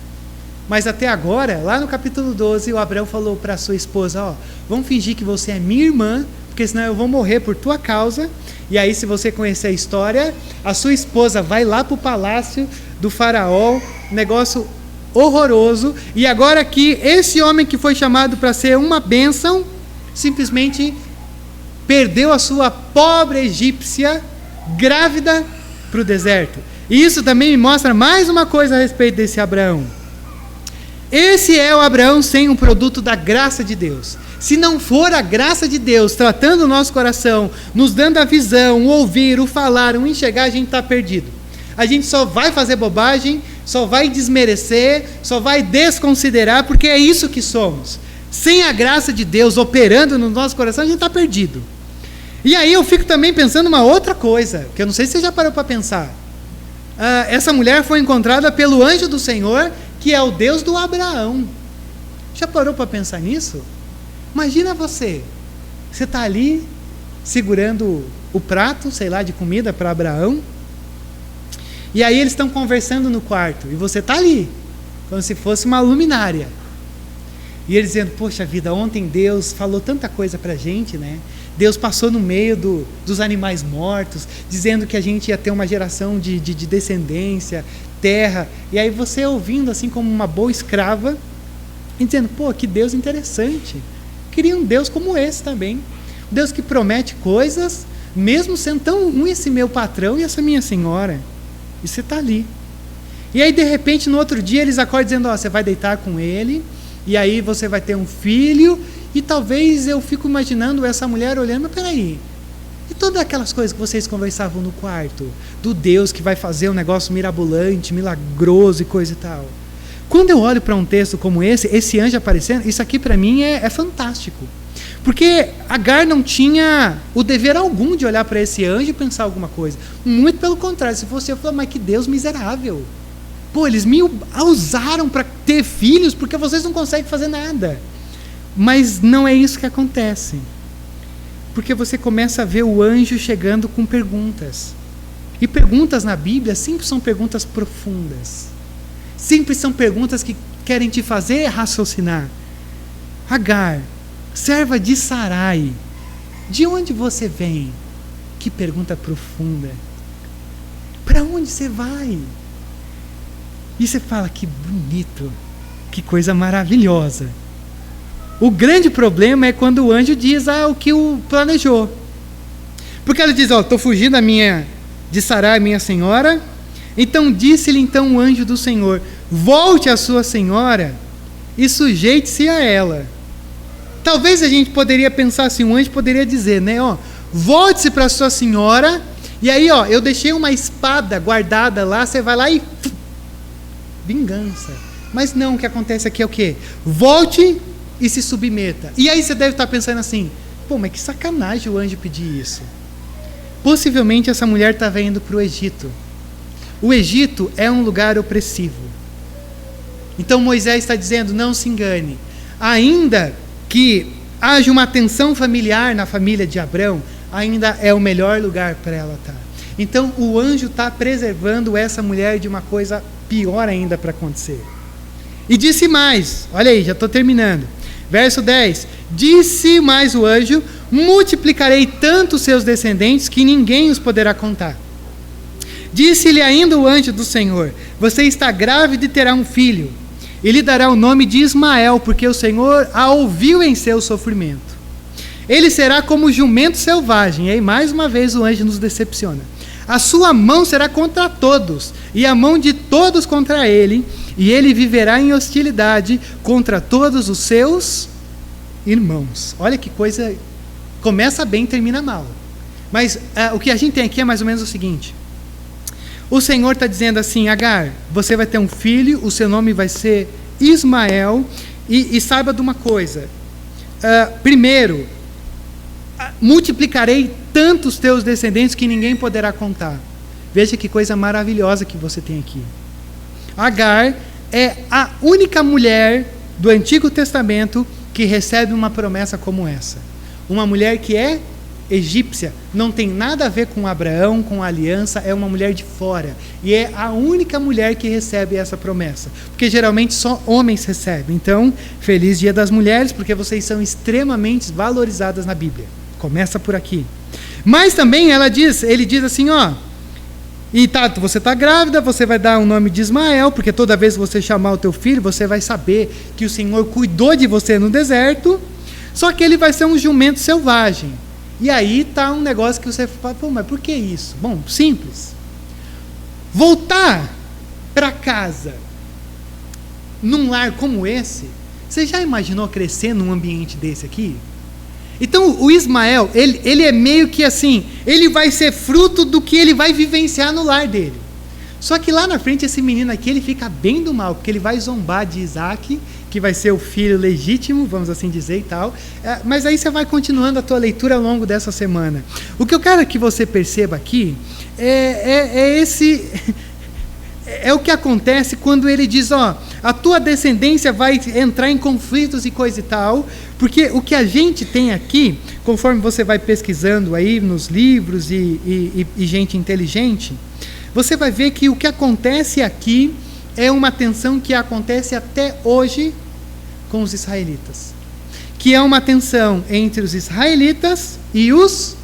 Mas até agora, lá no capítulo 12, o Abrão falou para a sua esposa, vamos fingir que você é minha irmã, porque senão eu vou morrer por tua causa. E aí, se você conhecer a história, a sua esposa vai lá para o palácio do faraó, negócio horroroso. E agora que esse homem que foi chamado para ser uma bênção, simplesmente perdeu a sua pobre egípcia, grávida, para o deserto. E isso também me mostra mais uma coisa a respeito desse Abraão. Esse é o Abraão sem um produto da graça de Deus. Se não for a graça de Deus tratando o nosso coração, nos dando a visão, o ouvir, o falar, o enxergar, a gente está perdido. A gente só vai fazer bobagem, só vai desmerecer, só vai desconsiderar, porque é isso que somos. Sem a graça de Deus operando no nosso coração, a gente está perdido. E aí eu fico também pensando uma outra coisa, que eu não sei se você já parou para pensar. Essa mulher foi encontrada pelo anjo do Senhor, que é o Deus do Abraão. Já parou para pensar nisso? Imagina você está ali, segurando o prato, sei lá, de comida para Abraão, e aí eles estão conversando no quarto, e você está ali, como se fosse uma luminária. E eles dizendo, poxa vida, ontem Deus falou tanta coisa para a gente, né? Deus passou no meio dos animais mortos, dizendo que a gente ia ter uma geração de descendência, terra. E aí você ouvindo assim como uma boa escrava, e dizendo, que Deus interessante. Queria um Deus como esse também. Um Deus que promete coisas, mesmo sendo tão ruim esse meu patrão e essa minha senhora. E você está ali. E aí de repente no outro dia eles acordam dizendo, você vai deitar com ele, e aí você vai ter um filho. E talvez eu fico imaginando essa mulher olhando, mas peraí, e todas aquelas coisas que vocês conversavam no quarto, do Deus que vai fazer um negócio mirabolante, milagroso e coisa e tal. Quando eu olho para um texto como esse anjo aparecendo, isso aqui para mim é fantástico. Porque Agar não tinha o dever algum de olhar para esse anjo e pensar alguma coisa. Muito pelo contrário, se fosse eu falar, mas que Deus miserável. Eles me usaram para ter filhos porque vocês não conseguem fazer nada. Mas não é isso que acontece. Porque você começa a ver o anjo chegando com perguntas. E perguntas na Bíblia sempre são perguntas profundas. Sempre são perguntas que querem te fazer raciocinar. Agar, serva de Sarai, de onde você vem? Que pergunta profunda. Para onde você vai? E você fala, que bonito, que coisa maravilhosa. O grande problema é quando o anjo diz o que o planejou. Porque ela diz, estou fugindo de Sarai, minha senhora. Então disse-lhe o anjo do Senhor, volte à sua senhora e sujeite-se a ela. Talvez a gente poderia pensar assim, o anjo poderia dizer, volte-se para a sua senhora, e aí, eu deixei uma espada guardada lá, você vai lá e... vingança. Mas não, o que acontece aqui é o quê? Volte e se submeta. E aí você deve estar pensando assim, mas que sacanagem o anjo pedir isso. Possivelmente essa mulher estava indo para o Egito. O Egito é um lugar opressivo. Então Moisés está dizendo, não se engane. Ainda que haja uma tensão familiar na família de Abrão, ainda é o melhor lugar para ela estar. Então o anjo está preservando essa mulher de uma coisa pior ainda para acontecer. E disse mais, olha aí, já estou terminando. Verso 10, disse mais o anjo, multiplicarei tanto os seus descendentes que ninguém os poderá contar. Disse-lhe ainda o anjo do Senhor, você está grávida e terá um filho, e lhe dará o nome de Ismael, porque o Senhor a ouviu em seu sofrimento. Ele será como jumento selvagem, e aí mais uma vez o anjo nos decepciona. A sua mão será contra todos, e a mão de todos contra ele, e ele viverá em hostilidade contra todos os seus irmãos. Olha que coisa, começa bem e termina mal. Mas o que a gente tem aqui é mais ou menos o seguinte. O Senhor está dizendo assim, Agar, você vai ter um filho, o seu nome vai ser Ismael, e saiba de uma coisa. Primeiro, multiplicarei tanto os teus descendentes que ninguém poderá contar. Veja que coisa maravilhosa que você tem aqui. Agar é a única mulher do Antigo Testamento que recebe uma promessa como essa. Uma mulher que é egípcia, não tem nada a ver com Abraão, com a aliança, é uma mulher de fora. E é a única mulher que recebe essa promessa. Porque geralmente só homens recebem. Então, feliz Dia das Mulheres, porque vocês são extremamente valorizadas na Bíblia. Começa por aqui. Mas também ele diz assim, você está grávida, você vai dar o nome de Ismael, porque toda vez que você chamar o teu filho, você vai saber que o Senhor cuidou de você no deserto, só que ele vai ser um jumento selvagem. E aí está um negócio que você fala, mas por que isso? Bom, simples. Voltar para casa num lar como esse, você já imaginou crescer num ambiente desse aqui? Então o Ismael, ele é meio que assim, ele vai ser fruto do que ele vai vivenciar no lar dele. Só que lá na frente esse menino aqui, ele fica bem do mal, porque ele vai zombar de Isaac, que vai ser o filho legítimo, vamos assim dizer e tal. Mas aí você vai continuando a tua leitura ao longo dessa semana. O que eu quero que você perceba aqui é o que acontece quando ele diz, a tua descendência vai entrar em conflitos e coisa e tal, porque o que a gente tem aqui, conforme você vai pesquisando aí nos livros e gente inteligente, você vai ver que o que acontece aqui é uma tensão que acontece até hoje com os israelitas, que é uma tensão entre os israelitas e os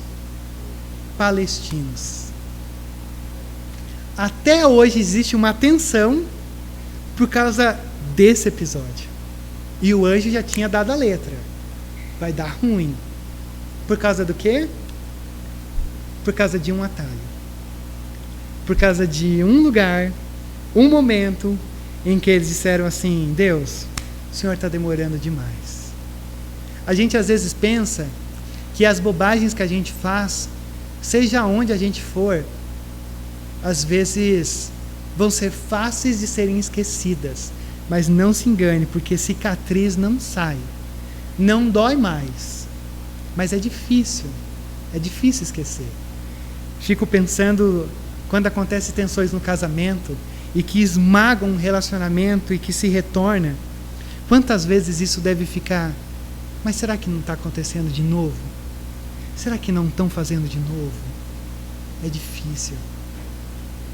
palestinos. Até hoje existe uma tensão por causa desse episódio. E o anjo já tinha dado a letra. Vai dar ruim. Por causa do quê? Por causa de um atalho. Por causa de um lugar, um momento em que eles disseram assim, Deus, o Senhor está demorando demais. A gente às vezes pensa que as bobagens que a gente faz, seja onde a gente for, às vezes vão ser fáceis de serem esquecidas. Mas não se engane, porque cicatriz não sai. Não dói mais. Mas é difícil esquecer. Fico pensando, quando acontecem tensões no casamento, e que esmagam um relacionamento e que se retorna, quantas vezes isso deve ficar, mas será que não está acontecendo de novo? Será que não estão fazendo de novo? É difícil.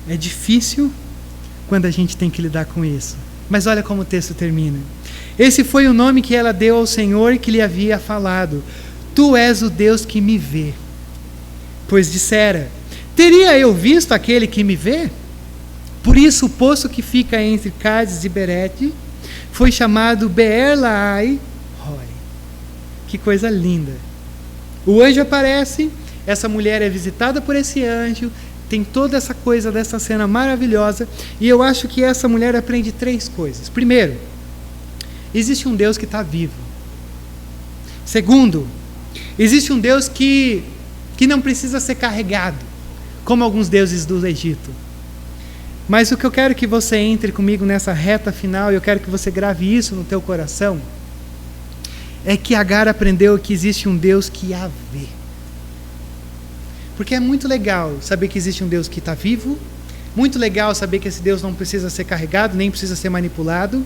É difícil quando a gente tem que lidar com isso. Mas olha como o texto termina. Esse foi o nome que ela deu ao Senhor que lhe havia falado: Tu és o Deus que me vê. Pois dissera: Teria eu visto aquele que me vê? Por isso o poço que fica entre Cádiz e Berete foi chamado Beer-Lahai Roi. Que coisa linda. O anjo aparece, essa mulher é visitada por esse anjo, tem toda essa coisa dessa cena maravilhosa, e eu acho que essa mulher aprende 3 coisas. Primeiro, existe um Deus que está vivo. Segundo, existe um Deus que não precisa ser carregado, como alguns deuses do Egito. Mas o que eu quero que você entre comigo nessa reta final, e eu quero que você grave isso no teu coração, é que Agar aprendeu que existe um Deus que a vê. Porque é muito legal saber que existe um Deus que está vivo, muito legal saber que esse Deus não precisa ser carregado, nem precisa ser manipulado,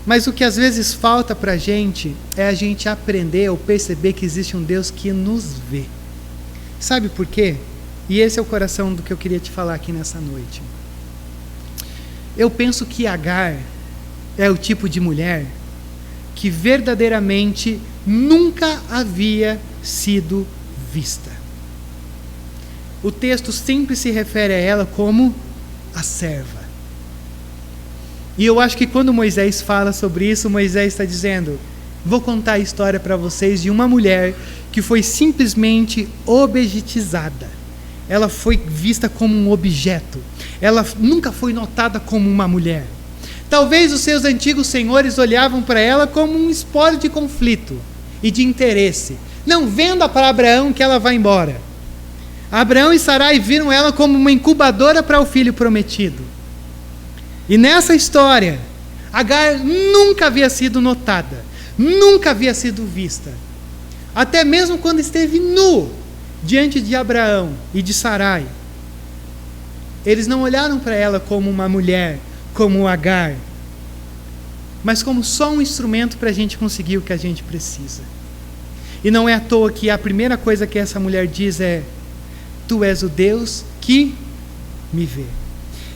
mas o que às vezes falta para a gente é a gente aprender ou perceber que existe um Deus que nos vê. Sabe por quê? E esse é o coração do que eu queria te falar aqui nessa noite. Eu penso que Agar é o tipo de mulher que verdadeiramente nunca havia sido vista. O texto sempre se refere a ela como a serva. E eu acho que quando Moisés fala sobre isso, Moisés está dizendo: vou contar a história para vocês de uma mulher que foi simplesmente objetizada. Ela foi vista como um objeto. Ela nunca foi notada como uma mulher. Talvez os seus antigos senhores olhavam para ela como um espólio de conflito e de interesse. Não, venda para Abraão que ela vai embora. Abraão e Sarai viram ela como uma incubadora para o filho prometido. E nessa história, Agar nunca havia sido notada, nunca havia sido vista. Até mesmo quando esteve nu diante de Abraão e de Sarai, eles não olharam para ela como uma mulher, como Agar, mas como só um instrumento para a gente conseguir o que a gente precisa. E não é à toa que a primeira coisa que essa mulher diz é: Tu és o Deus que me vê.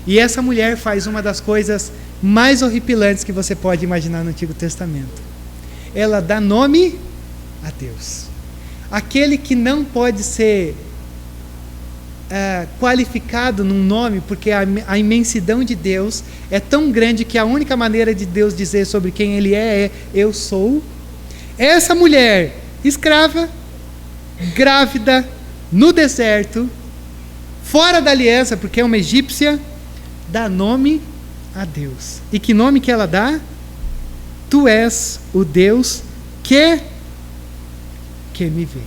E essa mulher faz uma das coisas mais horripilantes que você pode imaginar no Antigo Testamento. Ela dá nome a Deus. Aquele que não pode ser qualificado num nome, porque a imensidão de Deus é tão grande que a única maneira de Deus dizer sobre quem Ele é eu sou. Essa mulher, escrava, grávida, no deserto, fora da aliança, porque é uma egípcia, dá nome a Deus. E que nome que ela dá? Tu és o Deus que me vê.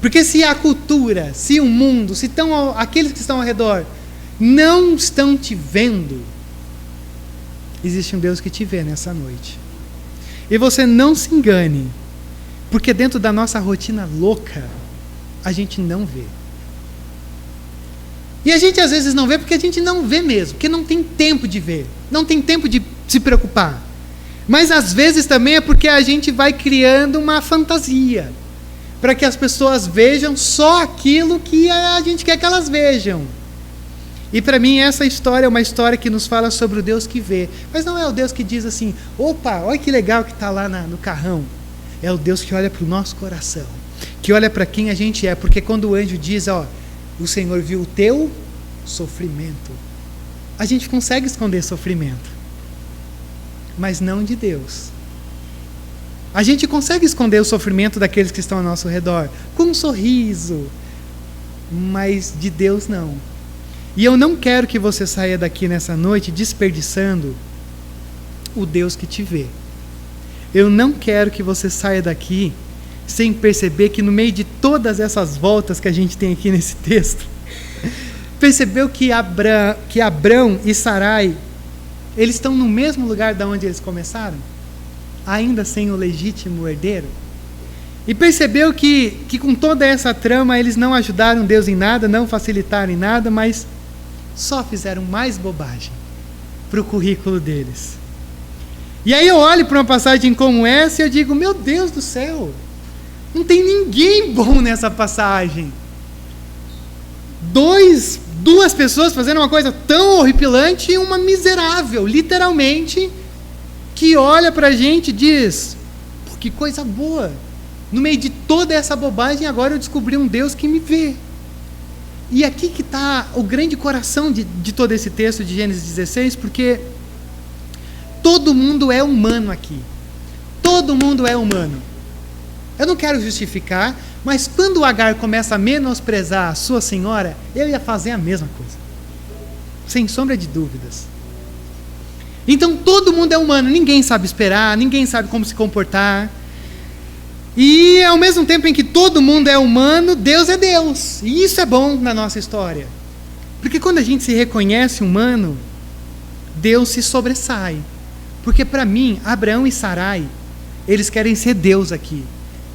Porque se a cultura, se o mundo, se aqueles que estão ao redor não estão te vendo, existe um Deus que te vê nessa noite. E você não se engane, porque dentro da nossa rotina louca, a gente não vê. E a gente às vezes não vê porque a gente não vê mesmo, porque não tem tempo de ver, não tem tempo de se preocupar. Mas às vezes também é porque a gente vai criando uma fantasia, para que as pessoas vejam só aquilo que a gente quer que elas vejam. E para mim essa história é uma história que nos fala sobre o Deus que vê. Mas não é o Deus que diz assim: opa, olha que legal que está lá no carrão. É o Deus que olha para o nosso coração, que olha para quem a gente é. Porque quando o anjo diz, o Senhor viu o teu sofrimento, a gente consegue esconder sofrimento, mas não de Deus. A gente consegue esconder o sofrimento daqueles que estão ao nosso redor com um sorriso, mas de Deus não. E eu não quero que você saia daqui nessa noite desperdiçando o Deus que te vê. Eu não quero que você saia daqui sem perceber que no meio de todas essas voltas que a gente tem aqui nesse texto, percebeu que Abrão e Sarai, eles estão no mesmo lugar da onde eles começaram, ainda sem o legítimo herdeiro. E percebeu que com toda essa trama eles não ajudaram Deus em nada, não facilitaram em nada, mas só fizeram mais bobagem para o currículo deles. E aí eu olho para uma passagem como essa e eu digo: meu Deus do céu, não tem ninguém bom nessa passagem. duas pessoas fazendo uma coisa tão horripilante e uma miserável, literalmente, que olha pra gente e diz: pô, que coisa boa, no meio de toda essa bobagem agora eu descobri um Deus que me vê. E aqui que está o grande coração de todo esse texto de Gênesis 16, porque todo mundo é humano aqui. Todo mundo é humano. Eu não quero justificar, mas quando Agar começa a menosprezar a sua senhora, eu ia fazer a mesma coisa. Sem sombra de dúvidas. Então todo mundo é humano, ninguém sabe esperar, ninguém sabe como se comportar. E ao mesmo tempo em que todo mundo é humano, Deus é Deus. E isso é bom na nossa história. Porque quando a gente se reconhece humano, Deus se sobressai. Porque para mim, Abraão e Sarai, eles querem ser Deus aqui.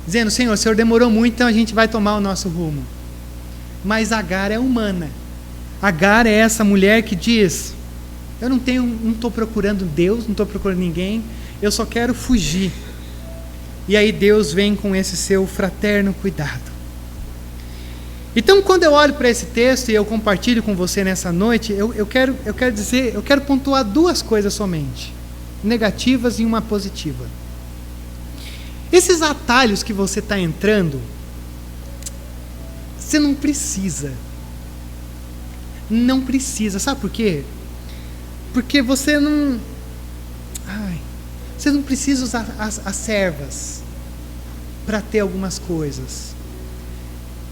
Dizendo: Senhor, o Senhor demorou muito, então a gente vai tomar o nosso rumo. Mas Agar é humana. Agar é essa mulher que diz: eu não estou procurando Deus, não estou procurando ninguém, eu só quero fugir. E aí Deus vem com esse seu fraterno cuidado. Então, quando eu olho para esse texto e eu compartilho com você nessa noite, eu quero pontuar duas coisas somente, negativas e uma positiva. Esses atalhos que você está entrando, você não precisa. Não precisa. Sabe por quê? Porque você não precisa usar as servas para ter algumas coisas.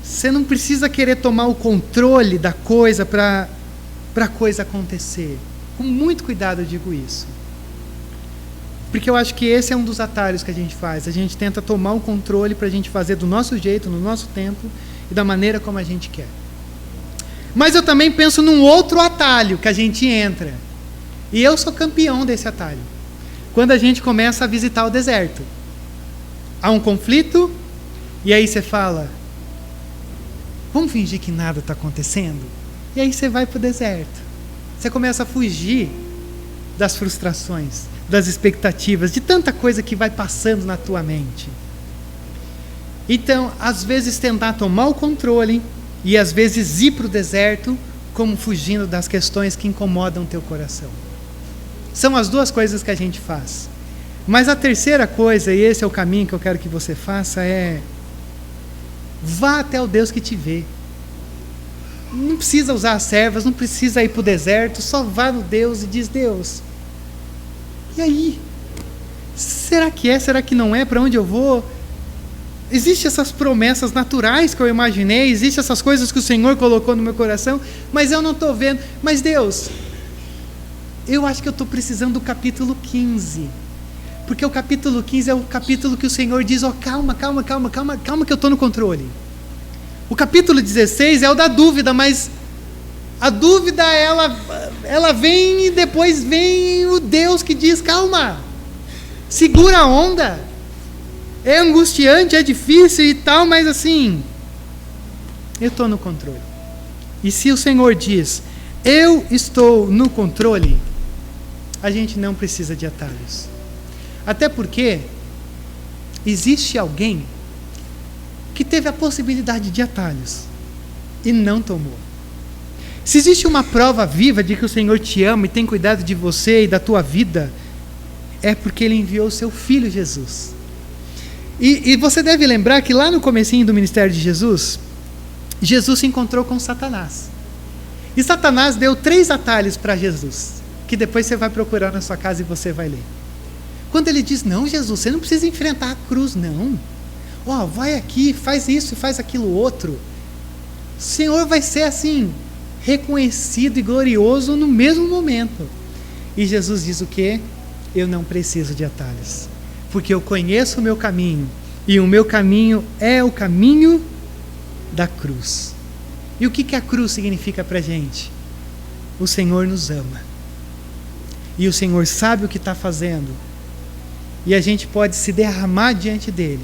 Você não precisa querer tomar o controle da coisa para a coisa acontecer. Com muito cuidado eu digo isso. Porque eu acho que esse é um dos atalhos que a gente faz. A gente tenta tomar o controle para a gente fazer do nosso jeito, no nosso tempo e da maneira como a gente quer. Mas eu também penso num outro atalho que a gente entra. E eu sou campeão desse atalho. Quando a gente começa a visitar o deserto. Há um conflito, e aí você fala: vamos fingir que nada está acontecendo? E aí você vai para o deserto. Você começa a fugir das frustrações, das expectativas, de tanta coisa que vai passando na tua mente. Então, às vezes tentar tomar o controle, e às vezes ir para o deserto, como fugindo das questões que incomodam o teu coração. São as duas coisas que a gente faz. Mas a terceira coisa, e esse é o caminho que eu quero que você faça, é: vá até o Deus que te vê. Não precisa usar as servas, não precisa ir para o deserto, só vá no Deus e diz: Deus, e aí? Será que é? Será que não é? Para onde eu vou? Existem essas promessas naturais que eu imaginei, existem essas coisas que o Senhor colocou no meu coração, mas eu não estou vendo. Mas Deus, eu acho que eu estou precisando do capítulo 15. Porque o capítulo 15 é o capítulo que o Senhor diz: ó, calma que eu estou no controle. O capítulo 16 é o da dúvida, mas a dúvida ela vem e depois vem o Deus que diz: calma, segura a onda. É angustiante, é difícil e tal, mas assim, eu estou no controle. E se o Senhor diz: eu estou no controle, a gente não precisa de atalhos. Até porque existe alguém que teve a possibilidade de atalhos e não tomou. Se existe uma prova viva de que o Senhor te ama e tem cuidado de você e da tua vida, é porque Ele enviou o seu Filho Jesus. E você deve lembrar que lá no comecinho do ministério de Jesus, Jesus se encontrou com Satanás. E Satanás deu 3 atalhos para Jesus, que depois você vai procurar na sua casa e você vai ler. Quando ele diz: não, Jesus, você não precisa enfrentar a cruz, não. Ó, vai aqui, faz isso e faz aquilo outro. O Senhor vai ser assim, reconhecido e glorioso no mesmo momento. E Jesus diz o quê? Eu não preciso de atalhos, porque eu conheço o meu caminho, e o meu caminho é o caminho da cruz. E o que a cruz significa para a gente? O Senhor nos ama, e o Senhor sabe o que está fazendo, e a gente pode se derramar diante dEle,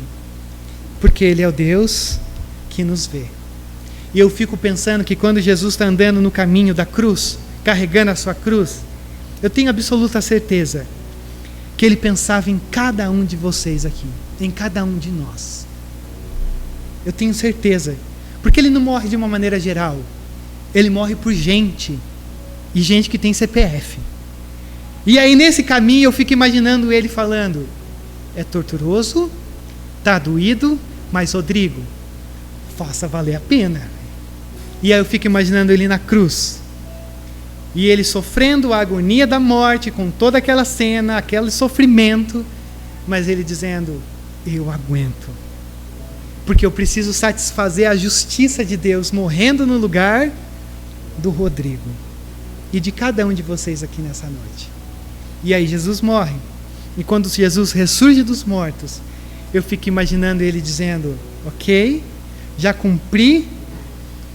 porque Ele é o Deus que nos vê. E eu fico pensando que quando Jesus está andando no caminho da cruz, carregando a sua cruz, eu tenho absoluta certeza que Ele pensava em cada um de vocês aqui, em cada um de nós. Eu tenho certeza, porque Ele não morre de uma maneira geral. ele morre por gente, e gente que tem CPF. E aí nesse caminho eu fico imaginando ele falando: é torturoso, tá doído, mas Rodrigo, faça valer a pena. E aí eu fico imaginando ele na cruz, e ele sofrendo a agonia da morte, com toda aquela cena, aquele sofrimento, mas ele dizendo: eu aguento, porque eu preciso satisfazer a justiça de Deus, morrendo no lugar do Rodrigo e de cada um de vocês aqui nessa noite. E aí Jesus morre, e quando Jesus ressurge dos mortos, eu fico imaginando ele dizendo: ok, já cumpri,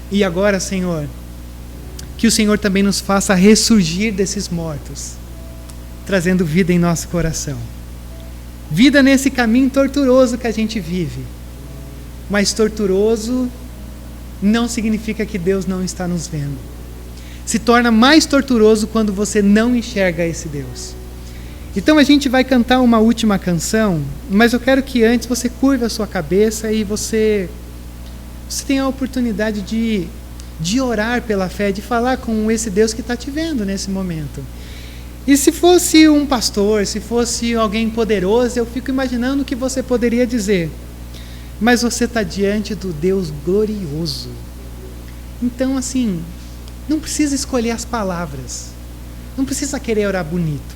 e agora, Senhor, que o Senhor também nos faça ressurgir desses mortos, trazendo vida em nosso coração. Vida nesse caminho torturoso que a gente vive. Mas torturoso não significa que Deus não está nos vendo. Se torna mais torturoso quando você não enxerga esse Deus. Então a gente vai cantar uma última canção, mas eu quero que antes você curve a sua cabeça e você tenha a oportunidade de orar pela fé, de falar com esse Deus que está te vendo nesse momento. E se fosse um pastor, se fosse alguém poderoso, eu fico imaginando o que você poderia dizer. Mas você está diante do Deus glorioso. Então, assim, não precisa escolher as palavras. Não precisa querer orar bonito.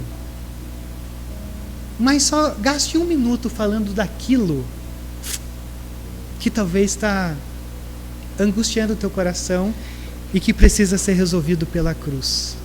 Mas só gaste 1 minuto falando daquilo que talvez está angustiando o teu coração e que precisa ser resolvido pela cruz.